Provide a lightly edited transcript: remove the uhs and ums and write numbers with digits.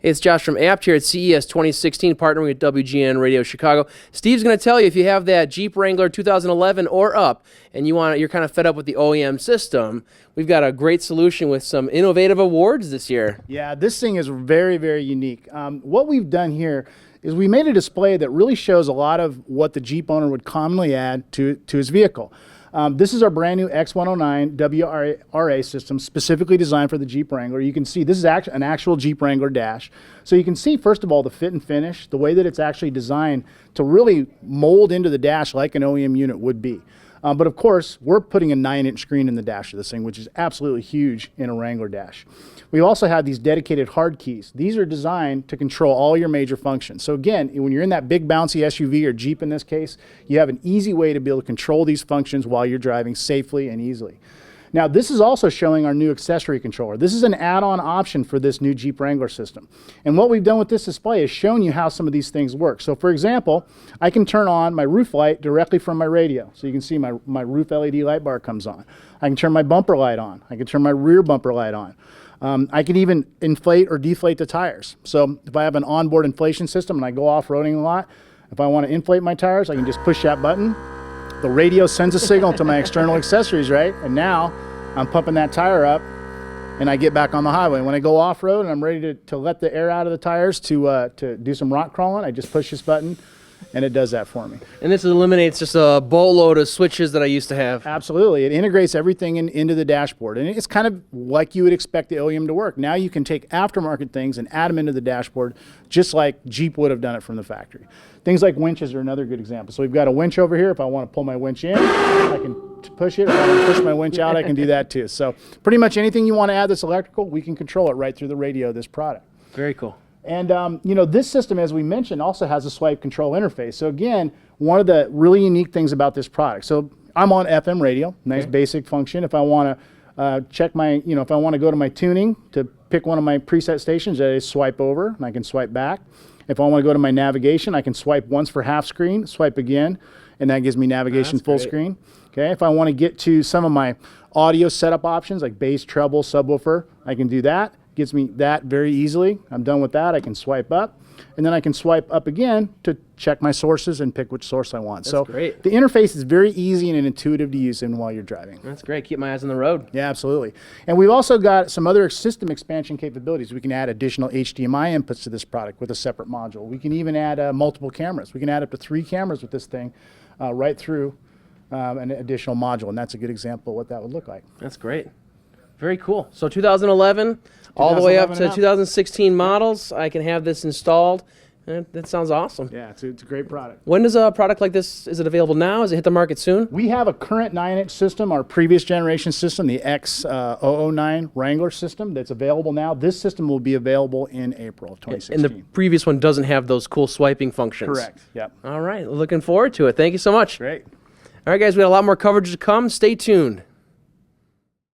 Hey, it's Josh from Apt here at CES 2016, partnering with WGN Radio Chicago. Steve's going to tell you if you have that Jeep Wrangler 2011 or up, and you're kind of fed up with the OEM system, we've got a great solution with some innovative awards this year. Yeah, this thing is very, very unique. What we've done here is we made a display that really shows a lot of what the Jeep owner would commonly add to his vehicle. This is our brand new X109-WRA system, specifically designed for the Jeep Wrangler. You can see this is an actual Jeep Wrangler dash. So you can see, first of all, the fit and finish, the way that it's actually designed to really mold into the dash like an OEM unit would be. But of course, we're putting a 9-inch screen in the dash of this thing, which is absolutely huge in a Wrangler dash. We also have these dedicated hard keys. These are designed to control all your major functions. So again, when you're in that big bouncy SUV or Jeep in this case, you have an easy way to be able to control these functions while you're driving safely and easily. Now, this is also showing our new accessory controller. This is an add-on option for this new Jeep Wrangler system. And what we've done with this display is shown you how some of these things work. So for example, I can turn on my roof light directly from my radio. So you can see my roof LED light bar comes on. I can turn my bumper light on. I can turn my rear bumper light on. I can even inflate or deflate the tires. So if I have an onboard inflation system and I go off-roading a lot, if I want to inflate my tires, I can just push that button. The radio sends a signal to my external accessories, right? And now I'm pumping that tire up and I get back on the highway. When I go off-road and I'm ready to let the air out of the tires to do some rock crawling, I just push this button and it does that for me. And this eliminates just a boatload of switches that I used to have. Absolutely. It integrates everything into the dashboard. And it's kind of like you would expect the OEM to work. Now you can take aftermarket things and add them into the dashboard just like Jeep would have done it from the factory. Things like winches are another good example. So we've got a winch over here. If I want to pull my winch in, I can push it. If I want to push my winch out, I can do that too. So pretty much anything you want to add that's electrical, we can control it right through the radio of this product. Very cool. And you know, this system, as we mentioned, also has a swipe control interface. So again, one of the really unique things about this product. So I'm on FM radio, nice basic function. If I want to check my, if I want to go to my tuning to pick one of my preset stations, I just swipe over and I can swipe back. If I want to go to my navigation, I can swipe once for half screen, swipe again, and that gives me navigation full screen. Okay, if I want to get to some of my audio setup options like bass, treble, subwoofer, I can do that. Gets me that very easily. I'm done with that. I can swipe up, and then I can swipe up again to check my sources and pick which source I want. That's great. The interface is very easy and intuitive to use in while you're driving. That's great. Keep my eyes on the road. Yeah, absolutely. And we've also got some other system expansion capabilities. We can add additional HDMI inputs to this product with a separate module. We can even add multiple cameras. We can add up to 3 cameras with this thing right through an additional module, and that's a good example of what that would look like. That's great. Very cool. So 2011, all the way up to 2016 models, I can have this installed. That sounds awesome. Yeah, it's a great product. When does a product like this, is it available now? Does it hit the market soon? We have a current 9-inch system, our previous generation system, the X109 Wrangler system that's available now. This system will be available in April of 2016. And the previous one doesn't have those cool swiping functions. Correct, yep. All right, looking forward to it. Thank you so much. Great. All right, guys, we got a lot more coverage to come. Stay tuned.